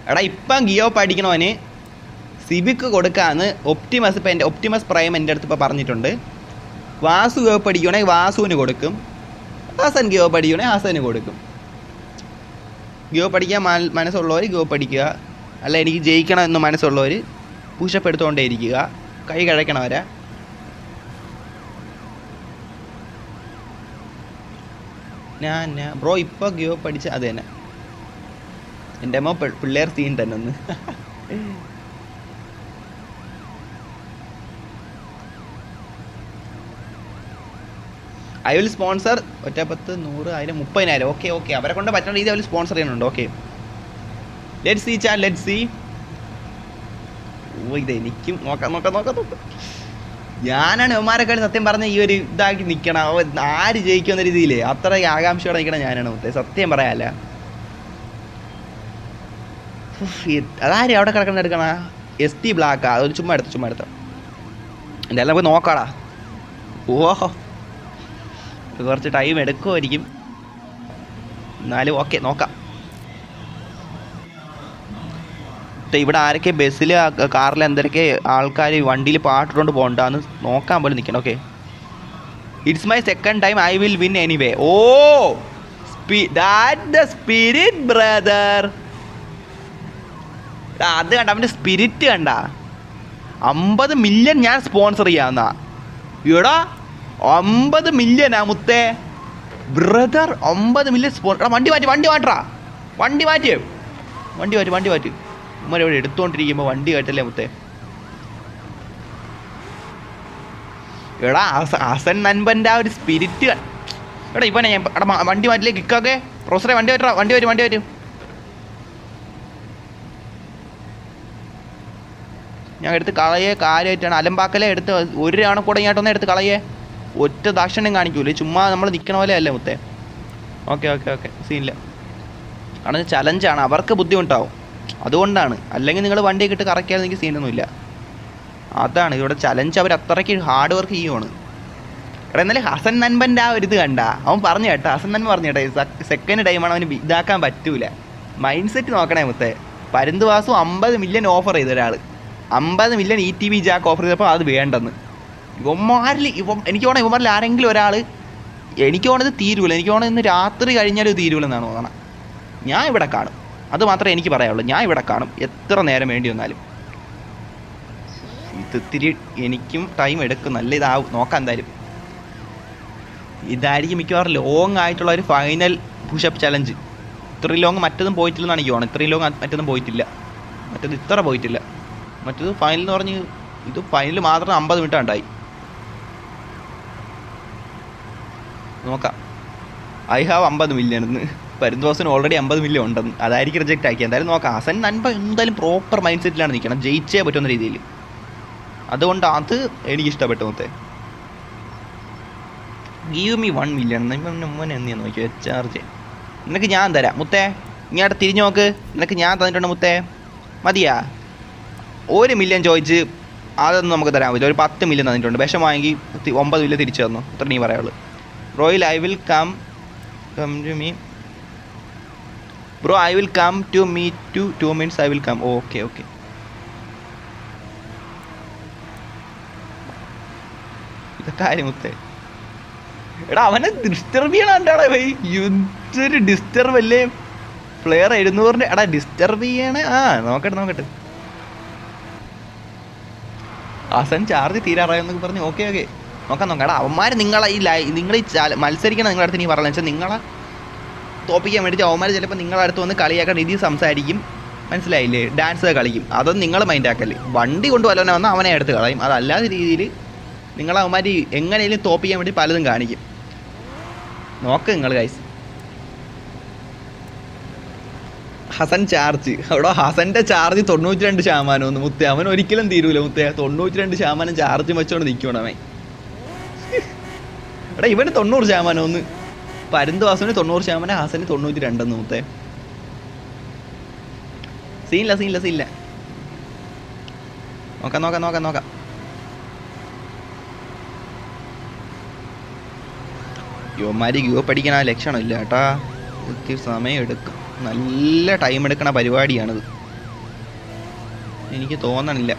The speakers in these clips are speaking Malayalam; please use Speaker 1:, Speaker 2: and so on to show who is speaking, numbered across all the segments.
Speaker 1: എടാ ഇപ്പം ഗിയോ പഠിക്കണവന് സിവിക്ക് കൊടുക്കാമെന്ന് ഒപ്റ്റിമസ് ഇപ്പം എൻ്റെ ഒപ്റ്റിമസ് പ്രൈം എൻ്റെ അടുത്ത് ഇപ്പോൾ പറഞ്ഞിട്ടുണ്ട്. വാസു ഗിയോ പഠിക്കുകയാണെങ്കിൽ വാസുവിന് കൊടുക്കും, ഹസൻ ഗിയോ പഠിക്കുകയാണെങ്കിൽ ഹസന് കൊടുക്കും. ഗിയോ പഠിക്കാൻ മനസ്സുള്ളവർ ഗിയോ പഠിക്കുക, അല്ല എനിക്ക് ജയിക്കണം എന്ന് മനസ്സുള്ളവർ പുഷപ്പ് എടുത്തുകൊണ്ടേ ഇരിക്കുക, കൈ കഴിക്കണവരെ. ഞാൻ ബ്രോ ഇപ്പോൾ ഗിയോ പഠിച്ച അത് തന്നെ എൻ്റെ അമ്മ പിള്ളേർ സീൻ തന്നെ ഒന്ന്. I will sponsor 10, 100, 1000, 30,000. Okay okay, അവരെ കൊണ്ട് പറ്റുന്ന രീതി അവർ സ്പോൺസർ ചെയ്യുന്നുണ്ട്. ഓക്കെ, ലെറ്റ് സീ ചാൻ, ലെറ്റ് സീ. ഓ ഇത് എനിക്കും നോക്കാം. ഞാനാണ് ഇവന്മാരെക്കാൾ സത്യം പറഞ്ഞ ഈ ഒരു ഇതാക്കി നിൽക്കണം, ആര് ജയിക്കുന്ന രീതിയിൽ അത്ര ആകാംക്ഷയോടെ നിൽക്കണം ഞാനാണ് മുത്തേ, സത്യം പറയാല്ല. അതാരും അവിടെ കിടക്കുന്ന എടുക്കണ ST ബ്ലാക്കാ, അതൊരു ചുമ്മാ എടുത്ത എന്തായാലും പോയി നോക്കാടാ. ഓഹോ കുറച്ച് ടൈം എടുക്കുമായിരിക്കും, എന്നാലും ഓക്കെ നോക്കാം. ഇവിടെ ആരൊക്കെ ബസ്സിൽ കാറിൽ എന്തൊക്കെ ആൾക്കാർ വണ്ടിയിൽ പാട്ടിട്ടുകൊണ്ട് പോകണ്ടെന്ന് നോക്കാൻ പോലും നിൽക്കണം. Okay, it's my second time, I will win anyway. Oh that the spirit brother. അത് കണ്ട അവൻ്റെ സ്പിരിറ്റ് കണ്ട. 50 മില്യൺ ഞാൻ സ്പോൺസർ ചെയ്യാന്നാ. എടാ 50 മില്യനാ മുത്തേ ബ്രദർ, 50 മില്യൺ സ്പോൺസർ. വണ്ടി മാറ്റി ഉമ്മ ഇവിടെ എടുത്തുകൊണ്ടിരിക്കുമ്പോൾ വണ്ടി കാറ്റല്ലേ മുത്തേ. എടാ ഹസൻ നൻപൻ്റെ ആ ഒരു സ്പിരിറ്റ്. എടാ ഇപ്പം ഞാൻ വണ്ടി മാറ്റില്ലേ കിക്കൊക്കെ പ്രൊഫസറെ വണ്ടി വരും. ഞാൻ എടുത്ത് കളയേ, കാര്യമായിട്ടാണ് അലമ്പാക്കലേ. എടുത്ത് ഒരു ആണക്കൂടെ ഇങ്ങോട്ടൊന്നും എടുത്ത് കളയേ, ഒറ്റ ദാക്ഷണ്യം കാണിക്കൂലേ, ചുമ്മാ നമ്മൾ നിൽക്കണ പോലെ അല്ലേ മുത്തേ. ഓക്കെ സീനില്ല, കാരണം ചലഞ്ചാണ്, അവർക്ക് ബുദ്ധിമുട്ടാവും, അതുകൊണ്ടാണ്. അല്ലെങ്കിൽ നിങ്ങൾ വണ്ടിയൊക്കെ ഇട്ട് കറക്കിയാൽ എനിക്ക് സീനൊന്നുമില്ല. അതാണ് ഇവിടെ ചലഞ്ച്, അവർ അത്രയ്ക്ക് ഹാർഡ് വർക്ക് ചെയ്യുവാണ്. എടാ എന്നാലും ഹസൻ നൻപൻ്റെ ആ ഒരു ഇത് കണ്ട, അവൻ പറഞ്ഞു കേട്ടോ, ഹസൻ നൻപൻ പറഞ്ഞു കേട്ടോ, സെക്കൻഡ് ടൈമാണ് അവന് ഇതാക്കാൻ പറ്റൂല. മൈൻഡ് സെറ്റ് നോക്കണേ മുത്തേ. പരുന്തുവാസു 50 മില്യൺ ഓഫർ ചെയ്ത ഒരാൾ, 50 മില്യൺ ETV ജാക്ക് ഓഫർ ചെയ്തപ്പോൾ അത് വേണ്ടെന്ന്. എനിക്ക് തോന്നുന്നത് ഇവന്മാരിൽ ആരെങ്കിലും ഒരാൾ, എനിക്ക് തോന്നുന്നത് തീരൂല, എനിക്ക് തോന്നുന്നത് ഇന്ന് രാത്രി കഴിഞ്ഞാലും തീരൂലെന്നാണ് തോന്നണം. ഞാൻ ഇവിടെ കാണും, അത് മാത്രമേ എനിക്ക് പറയാനുള്ളൂ. ഞാൻ ഇവിടെ കാണും എത്ര നേരം വേണ്ടി വന്നാലും. ഇത്തിരി എനിക്കും ടൈം എടുക്കും, നല്ല ഇതാവും, നോക്കാം എന്തായാലും. ഇതായിരിക്കും മിക്കവാറും ലോങ് ആയിട്ടുള്ള ഒരു ഫൈനൽ പുഷപ്പ് ചലഞ്ച്. ഇത്രയും ലോങ് മറ്റതും പോയിട്ടില്ലെന്നാണ് എനിക്ക് തോന്നുന്നത്. ഇത്രയും ലോങ് മറ്റതും പോയിട്ടില്ല, മറ്റത് ഇത്ര പോയിട്ടില്ല. മറ്റത് ഫൈനൽ എന്ന് പറഞ്ഞ് ഇത് ഫൈനൽ മാത്രം 50 മിനിറ്റ് ഉണ്ടായി. നോക്കാം. ഐ ഹാവ് 50 മില്യൺ എന്ന്. പരുന്തുവാസന് ഓൾറെഡി 50 മില്യൺ ഉണ്ടെന്ന്, അതായിരിക്കും റിജക്റ്റ് ആക്കി. എന്തായാലും നോക്കാം. ഹസൻ നൻപ എന്തായാലും പ്രോപ്പർ മൈൻഡ് സെറ്റിലാണ് നിൽക്കണം, ജയിച്ചേ പറ്റുന്ന രീതിയിൽ. അതുകൊണ്ട് അത് എനിക്കിഷ്ടപ്പെട്ടു മുത്തേ. Give me 1 million. മോനെ എന്തിനാ നോക്കിയോ ചാർജ്. നിനക്ക് ഞാൻ തരാം മുത്തേ, ഇങ്ങോട്ട് തിരിഞ്ഞു നോക്ക്. നിനക്ക് ഞാൻ തന്നിട്ടുണ്ട് മുത്തേ, മതിയാ? 1 മില്യൺ ചോദിച്ച് അതൊന്നും നമുക്ക് തരാൻ പറ്റില്ല. ഒരു 10 മില്യൺ തന്നിട്ടുണ്ട്, വിഷമായെങ്കിൽ 9 മില്യൺ തിരിച്ചു തന്നു, അത്ര നീ പറയുള്ളൂ. റോയിൽ I will come to me bro, I will come to me 2 minutes I will come. Okay ഇതൊക്കെ കാര്യം മുത്തേ. എടാ അവനെ ഡിസ്റ്റർബ് ചെയ്യണം എന്താടാ ഭൈ, എന്തൊരു ഡിസ്റ്റർബ് അല്ലേ. പ്ലെയർ 700. എടാ ഡിസ്റ്റർബ് ചെയ്യണേ. നോക്കട്ടെ. ഹസൻ ചാർജ് തീരാറായെന്നൊക്കെ പറഞ്ഞ് ഓക്കെ നോക്കാം. എടാ അവന്മാർ നിങ്ങൾ ഈ മത്സരിക്കണം നിങ്ങളുടെ അടുത്ത്. നീ പറഞ്ഞതെന്ന് വെച്ചാൽ നിങ്ങളെ തോപ്പിക്കാൻ വേണ്ടിയിട്ട് അവന്മാർ ചിലപ്പോൾ നിങ്ങളുടെ അടുത്ത് വന്ന് കളിയാക്കാൻ രീതി സംസാരിക്കും, മനസ്സിലായില്ലേ? ഡാൻസ് കളിക്കും. അതൊന്നും നിങ്ങൾ മൈൻഡ് ആക്കല്ലേ. വണ്ടി കൊണ്ട് വല്ലവനെ വന്നാൽ അവനെ എടുത്ത് കളയും. അതല്ലാത്ത രീതിയിൽ നിങ്ങൾ അവന്മാർ എങ്ങനെയും തോപ്പിക്കാൻ വേണ്ടി പലതും കാണിക്കും. നോക്ക് നിങ്ങൾ ഗൈസ്. ഹസൻ ചാർജ്, അവിടെ ഹസൻ്റെ ചാർജ് 92% മുത്തേ. അവൻ ഒരിക്കലും തീരൂല മുത്തേ. 92% ചാർജ് വെച്ചോണ്ട് നിൽക്കണം അവൻ. എടാ ഇവന് 90%. പരുന്തുവാസന് 90%, ഹസന് 92% മുത്തേ. സീനില്ല. നോക്കാം. യുവന്മാർ പഠിക്കാൻ ആ ലക്ഷണമില്ല കേട്ടാ. ഒത്തിരി സമയം എടുക്കും, നല്ല ടൈം എടുക്കണ പരിപാടിയാണിത്. എനിക്ക് തോന്നണില്ല.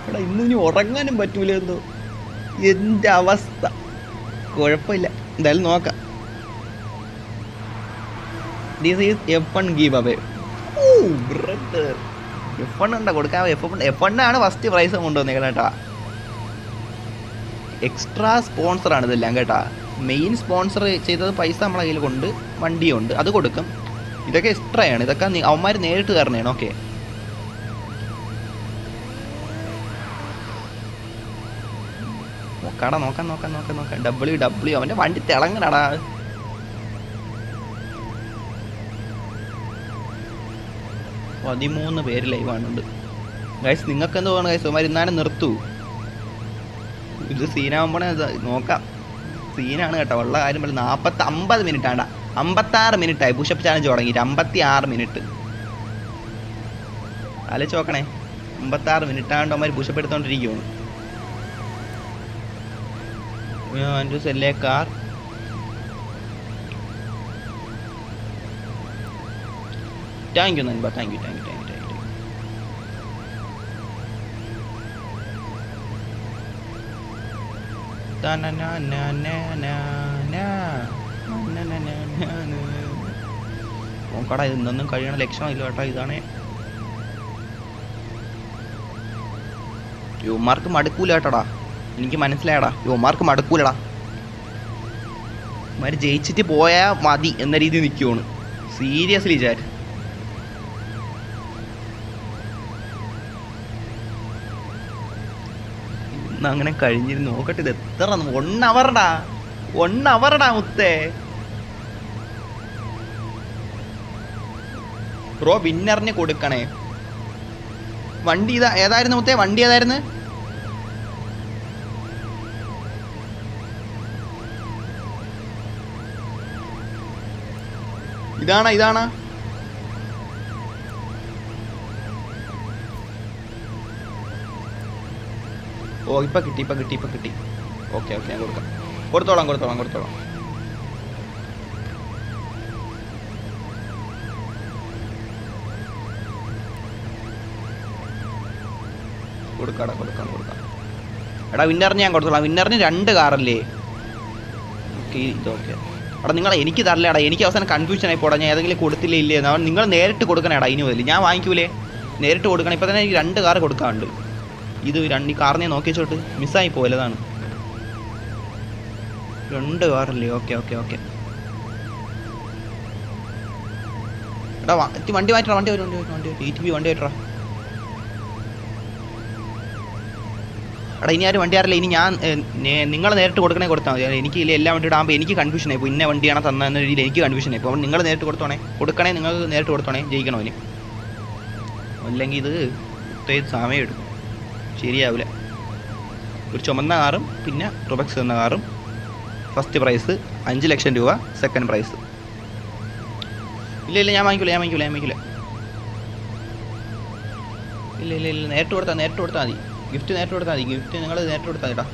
Speaker 1: എടാ ഇനി ഉറങ്ങാനും പറ്റൂല എന്തോ എൻ്റെ അവസ്ഥ. കുഴപ്പമില്ല, എന്തായാലും നോക്കാം. This is F1 give away. F1 ഉണ്ടോ കൊടുക്കാൻ? F1 ആണ് ഫസ്റ്റ് പ്രൈസ് കൊണ്ടുവന്നേക്കണം കേട്ടാ. എക്സ്ട്രാ സ്പോൺസറാണ് ഇതെല്ലാം കേട്ടാ. മെയിൻ സ്പോൺസർ ചെയ്തത് പൈസ നമ്മളെ കയ്യിൽ കൊണ്ട് വണ്ടിയുണ്ട്, അത് കൊടുക്കും. ഇതൊക്കെ എക്സ്ട്രാ ആണ്, ഇതൊക്കെ അവന്മാർ നേരിട്ട് തരണേണ്. ഓക്കെ, നോക്കാടാ, നോക്കാം. W അവൻ്റെ വണ്ടി തിളങ്ങണടാ. പതിമൂന്ന് പേര് ലൈവാണുണ്ട് ഗൈസ്. നിങ്ങൾക്ക് എന്ത് തോന്നുന്നു ഗൈസ്? അവന്മാർ ഇന്നാലും നിർത്തൂ. ഇത് സീനാകുമ്പോഴേ നോക്കാം. സീനാണ് കേട്ടോ, ഉള്ള കാര്യം പോലെ. 50 മിനിറ്റ് ആണ്ടാ, 56 മിനിറ്റായി പുഷപ്പ് ചാലഞ്ച് തുടങ്ങിയിട്ട്. 56 മിനിറ്റ് ആലോചിച്ച് നോക്കണേ. 56 മിനിറ്റ് ആണ്ട് അവന്മാർ പുഷപ്പ് എടുത്തോണ്ടിരിക്കുകയാണ്. സെല്ലേ കാർ. താങ്ക് യു നൻപ, താങ്ക് യു. നോക്കടാ, ഇതൊന്നും കഴിയണ ലക്ഷണമില്ല കേട്ടോ. ഇതാണ് യുവമാർക്ക് മടുക്കൂല കേട്ടോടാ, എനിക്ക് മനസ്സിലായടാ. യുവമാർക്ക് മടുക്കൂലടാ. ഇവന്മാർ ജയിച്ചിട്ട് പോയാൽ മതി എന്ന രീതിയിൽ നിൽക്കുവാണ്. Seriously chat. അങ്ങനെ കഴിഞ്ഞിരുന്ന് നോക്കട്ടെ. ഇത് എത്ര 1 അവറുടാ മുത്തേ. ബ്രോ വിന്നറിന് കൊടുക്കണേ. വണ്ടി ഏതായിരുന്നു മുത്തേ? വണ്ടി ഏതായിരുന്നു? ഇതാണ്. ഓ ഇപ്പൊ കിട്ടി. ഓക്കെ, ഞാൻ കൊടുത്തോളാം. കൊടുക്കാം. എടാ വിന്നറിന് ഞാൻ കൊടുത്തോളാം. വിന്നറിന് 2 കാറല്ലേ? ഓക്കെ, ഇതൊക്കെ. എടാ നിങ്ങൾ എനിക്ക് തരല്ലേടാ, എനിക്ക് അവസാനം കൺഫ്യൂഷൻ ആയി പോടാ. ഞാൻ ഏതെങ്കിലും കൊടുത്തില്ലേ ഇല്ലേ? നിങ്ങൾ നേരിട്ട് കൊടുക്കണേടാ. ഇനി മുതൽ ഞാൻ വാങ്ങിക്കൂലേ, നേരിട്ട് കൊടുക്കണം. ഇപ്പം തന്നെ എനിക്ക് 2 കാറ് കൊടുക്കാറുണ്ട്. ഇത് ഈ കാറിനെ നോക്കി വെച്ചോട്ട് മിസ്സായി പോയതാണ്. 2 കാറല്ലേ? ഓക്കെ. എടാ വണ്ടി മാറ്റണം. വണ്ടി ETB വണ്ടി മാറ്റണം. എടാ ഇനി ആരും വണ്ടി ആരല്ല. ഇനി ഞാൻ നിങ്ങൾ നേരിട്ട് കൊടുത്താൽ മതി. എനിക്ക് ഇല്ല എല്ലാ വണ്ടിയുടെ ആകുമ്പോൾ എനിക്ക് കൺഫ്യൂഷൻ ആയി ഇപ്പോൾ. ഇന്ന വണ്ടിയാണ് തന്നെന്ന രീതിയിൽ എനിക്ക് കൺഫ്യൂഷൻ ആയി. അപ്പോൾ നിങ്ങൾ നേരിട്ട് കൊടുക്കണേ. നിങ്ങൾ നേരിട്ട് കൊടുത്തോണേ, ജയിക്കണോ ഇനി. അല്ലെങ്കിൽ ഇത് സമയം എടുക്കും, ശരിയാവില്ല. ഒരു ചുമന്ന കാറും പിന്നെ റോബക്സ് എന്ന കാറും. ഫസ്റ്റ് പ്രൈസ് 5 ലക്ഷം രൂപ, സെക്കൻഡ് പ്രൈസ്. ഇല്ല ഞാൻ വാങ്ങിക്കൂല. ഇല്ല നേരിട്ട് കൊടുത്താൽ മതി. ഗിഫ്റ്റ് നേരിട്ട് കൊടുത്താൽ മതി. നിങ്ങൾ നേരിട്ട് കൊടുത്താൽ മതിടാ.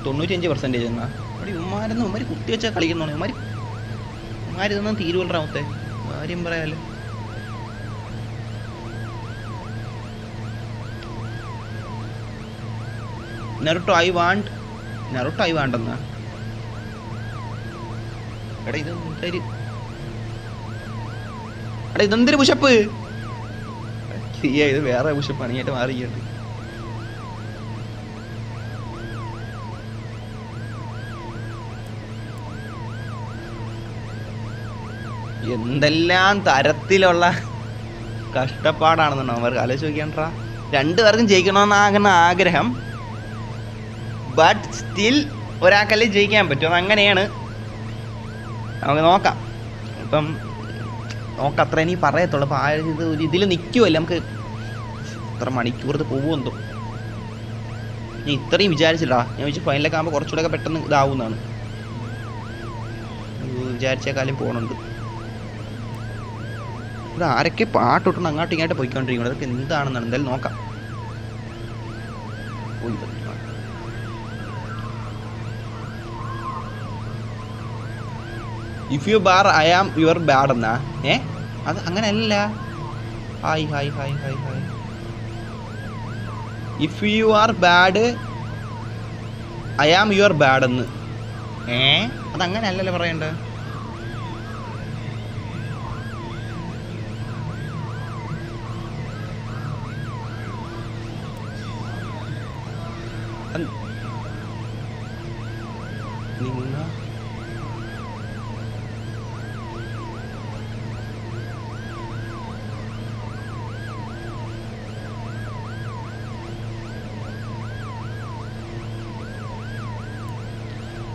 Speaker 1: 95% എന്നാ അവിടെ ഉമ്മാർ കുത്തി വെച്ചാൽ കളിക്കുന്നോളൂ. ഉമ്മാരിതൊന്നും തീരുവല്ലറാ മുത്തേ, കാര്യം പറയാലോ. നറുട്ടോ ഐ വാണ്ട് എന്നാ. എടാ ഇതെന്തൊരു പുഷപ്പ്? ഇത് വേറെ പുഷപ്പാണ്, ഇങ്ങോട്ട് മാറിയിട്ട്. എന്തെല്ലാം തരത്തിലുള്ള കഷ്ടപ്പാടാണെന്നുണ്ടോ അവർക്ക് ആലോചിച്ച് നോക്കിയാണ്ടാ. 2 പേർക്കും ജയിക്കണമെന്നാകുന്ന ആഗ്രഹം. ബട്ട് സ്റ്റിൽ ഒരാൾക്കല്ലേ ജയിക്കാൻ പറ്റും, അതങ്ങനെയാണ്. നമുക്ക് നോക്കാം. ഇപ്പം അത്ര ഇനി പറയത്തുള്ളൂ. അപ്പം ഇത് ഒരു ഇതിൽ നിൽക്കുമല്ലേ, നമുക്ക് എത്ര മണിക്കൂർ പോകുമെന്തോ. ഞാൻ ഇത്രയും വിചാരിച്ചിട്ടാ. ഞാൻ വിചാരിച്ചു ഫൈനലൊക്കെ ആകുമ്പോൾ കുറച്ചുകൂടെ പെട്ടെന്ന് ഇതാവുന്നതാണ്. വിചാരിച്ചേക്കാളും പോകണുണ്ട്. ഇവിടെ ആരൊക്കെ പാട്ടൊട്ടുണ്ട് അങ്ങോട്ടും ഇങ്ങോട്ട് പോയിക്കൊണ്ടിരിക്കുന്നത്. അതൊക്കെ എന്താണെന്നാണ്. എന്തായാലും നോക്കാം. If you bar I am your bad എന്നാ. അത് അങ്ങനെയല്ല. Hi hi hi hi hi. If you are bad I am your bad എന്ന്. അതങ്ങനെ അല്ലല്ലോ പറയണ്ടേ.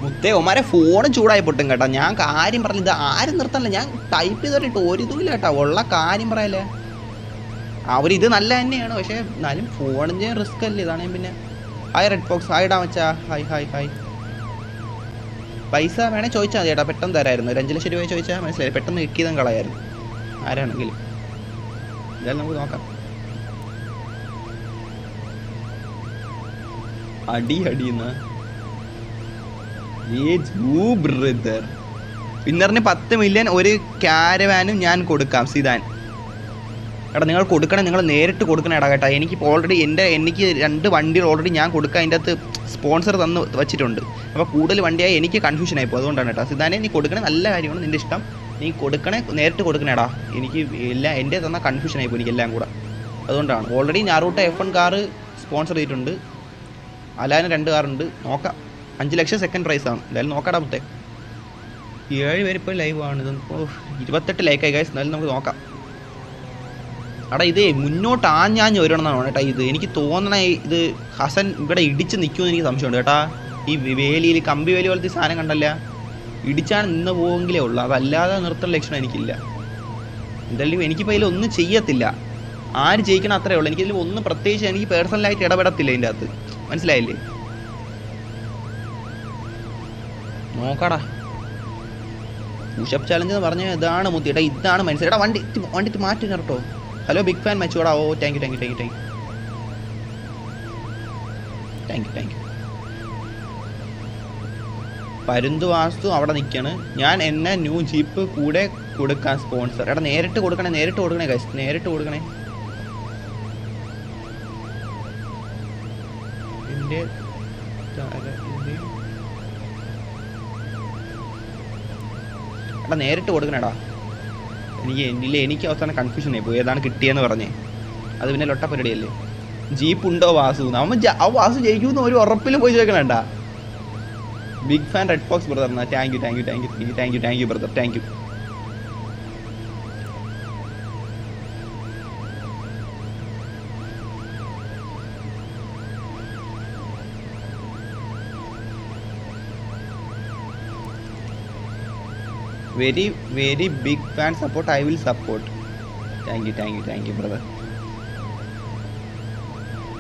Speaker 1: മുത്തേ ഒമാരെ ഫോൺ ചൂടായി പൊട്ടും കേട്ടോ. ഞാൻ കാര്യം പറഞ്ഞില്ല, ഇത് ആരും നിർത്തല്ല. ഞാൻ ടൈപ്പ് ചെയ്തിട്ട് ഒരു ഇതുമില്ല കേട്ടോ, ഉള്ള കാര്യം പറയല്ലേ. അവരിത് നല്ല തന്നെയാണ്, പക്ഷേ എന്നാലും ഫോണിൻ്റെ റിസ്ക് അല്ലേ. ഇതാണ് പിന്നെ. ഹായ് റെഡ് ബോക്സ്, ഹായ് ഇടാൻ വെച്ചാ. Hi hi hi. പൈസ വേണേ ചോദിച്ചാൽ മതി ചേട്ടാ, പെട്ടെന്ന് തരായിരുന്നു. ഒരു 5 ലക്ഷം രൂപ ചോദിച്ചാൽ മനസ്സിലായി, പെട്ടെന്ന് കിട്ടിയതും കളയായിരുന്നു ആരാണെങ്കിലും. എന്തായാലും നമുക്ക് നോക്കാം. അടി അടിയെന്ന വിന്നറിന് 10 മില്യൺ ഒരു കാരവാനും ഞാൻ കൊടുക്കാം സിദാൻ. എടാ നിങ്ങൾ കൊടുക്കണേ, നിങ്ങൾ നേരിട്ട് കൊടുക്കണേ എടാ കേട്ടോ. എനിക്കിപ്പോൾ ഓൾറെഡി എനിക്ക് 2 വണ്ടികൾ ഓൾറെഡി ഞാൻ കൊടുക്കാൻ അതിൻ്റെ അകത്ത് സ്പോൺസർ തന്ന് വെച്ചിട്ടുണ്ട്. അപ്പോൾ കൂടുതൽ വണ്ടിയായി എനിക്ക് കൺഫ്യൂഷൻ ആയിപ്പോൾ. അതുകൊണ്ടാണ് കേട്ടോ. സിദാനെ നീ കൊടുക്കണേ, നല്ല കാര്യമാണ്, നിൻ്റെ ഇഷ്ടം. നീ കൊടുക്കണേ, നേരിട്ട് കൊടുക്കണേടാ. എനിക്ക് എല്ലാം എൻ്റെ തന്ന കൺഫ്യൂഷൻ ആയിപ്പോൾ എനിക്കെല്ലാം കൂടെ. അതുകൊണ്ടാണ് ഓൾറെഡി ഞാറൂട്ട F1 കാറ് സ്പോൺസർ ചെയ്തിട്ടുണ്ട്. അലാന് 2 കാറുണ്ട്. നോക്കാം. 5 ലക്ഷം സെക്കൻഡ് പ്രൈസാണ്. എന്തായാലും നോക്കാടാ മുത്തേ. 7 പേര് ഇപ്പോൾ ലൈവ് ആണ്. ഇപ്പോൾ 28 ലൈക്കായി ഗൈസ്. എന്നാലും നമുക്ക് നോക്കാം. എടാ ഇതേ മുന്നോട്ട് ആഞ്ഞാഞ്ഞ് വരണമെന്നാണ് കേട്ടോ. ഇത് എനിക്ക് തോന്നണ ഇത് ഹസൻ ഇവിടെ ഇടിച്ച് നിൽക്കുമെന്ന് എനിക്ക് സംശയമുണ്ട് കേട്ടാ. ഈ വേലിയിൽ കമ്പി വേലി പോലത്തെ സാധനം കണ്ടല്ല, ഇടിച്ചാണ് നിന്ന് പോവെങ്കിലേ ഉള്ളൂ. അതല്ലാതെ നിർത്തുന്ന ലക്ഷണം എനിക്കില്ല. എന്തായാലും എനിക്കിപ്പോൾ ഇതിലൊന്നും ചെയ്യത്തില്ല. ആര് ജയിക്കണം അത്രേ ഉള്ളൂ. എനിക്കിതിൽ ഒന്നും പ്രത്യേകിച്ച് എനിക്ക് പേഴ്സണലായിട്ട് ഇടപെടത്തില്ല ഇതിൻ്റെ അകത്ത്, മനസ്സിലായില്ലേ. നോക്കാടാ. പുഷപ്പ് ചാലഞ്ച് എന്ന് പറഞ്ഞാൽ ഇതാണ് മുത്തിയേട്ടാ, ഇതാണ് മനസ്സിലായിട്ടാ. വണ്ടി മാറ്റി കേട്ടോ. ഹലോ ബിഗ് ഫാൻ മച്ചോടാ. ഓ thank you thank you thank you thank you thank you thank you. പരുന്ത് വാസ്തു അവിടെ നിൽക്കാണ്. ഞാൻ എന്നെ ന്യൂ ജീപ്പ് കൂടെ കൊടുക്കാൻ സ്പോൺസർ. എടാ നേരിട്ട് കൊടുക്കണേ, നേരിട്ട് കൊടുക്കണേ ഗൈസ്, നേരിട്ട് കൊടുക്കണേ. എൻ്റെ എടാ നേരിട്ട് കൊടുക്കണേടാ. എനിക്ക് അവസാനം കൺഫ്യൂഷൻ ആയി പോയി ഏതാണ് കിട്ടിയെന്ന് പറഞ്ഞേ. അത് പിന്നെ ലൊട്ട പരിപാടിയല്ലേ. ജീപ്പ് ഉണ്ടോ വാസു? ആ വാസു ജയിക്കുമെന്ന് ഒരു ഉറപ്പിൽ പോയി ചോദിക്കണേണ്ട. Big fan red fox brother എന്നാ. Thank you thank you thank you thank you thank you brother, thank you. very very big fan support. I will support. Thank you thank you thank you brother.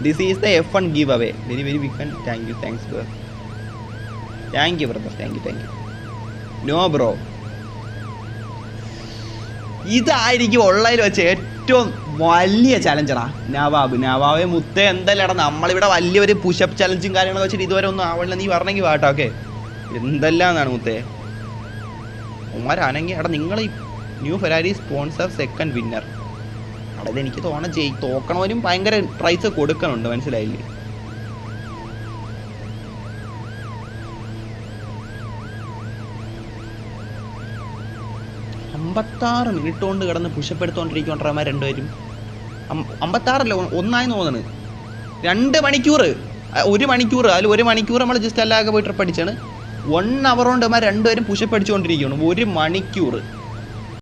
Speaker 1: This is the F1 giveaway. Very very big fan. Thank you, thanks brother. Thank you brother, thank you thank you. No bro, ഇതായിരിക്കും ഉള്ളതിൽ വെച്ച് ഏറ്റവും വലിയ ചലഞ്ചറാ നവാബ് മുത്തേ. എന്തായാലും നമ്മളിവിടെ വലിയൊരു പുഷപ്പ് ചലഞ്ചും കാര്യങ്ങളൊക്കെ വെച്ചിട്ട് ഇതുവരെ ഒന്നും ആവണില്ല. നീ പറഞ്ഞെങ്കിൽ വാട്ടോ. ഓക്കെ, എന്തെല്ലാം എന്നാണ് മുത്തേ ഉമ്മാരനങ്ങി. എടാ നിങ്ങൾ ഈ new Ferrari sponsor second winner. അവിടെ ഇതെനിക്ക് തോക്കണവരും ഭയങ്കര പ്രൈസ് കൊടുക്കണുണ്ട്, മനസ്സിലായില്ലേ. $56 മിനിറ്റ് കൊണ്ട് കിടന്ന് പുഷപ്പ് എടുത്തോണ്ടിരിക്കൊണ്ടവന്മാർ രണ്ടുപേരും. 56 ഒന്നായി തോന്നണ്. 2 മണിക്കൂർ, 1 മണിക്കൂർ. അതിൽ 1 മണിക്കൂർ നമ്മൾ ജസ്റ്റ് അല്ലാതെ പോയി ട്രിപ്പ് അടിച്ചാണ്. 1 അവർ കൊണ്ട് രണ്ടുപേരും പുഷപ്പ് അടിച്ചുകൊണ്ടിരിക്കുകയാണ്. 1 മണിക്കൂർ.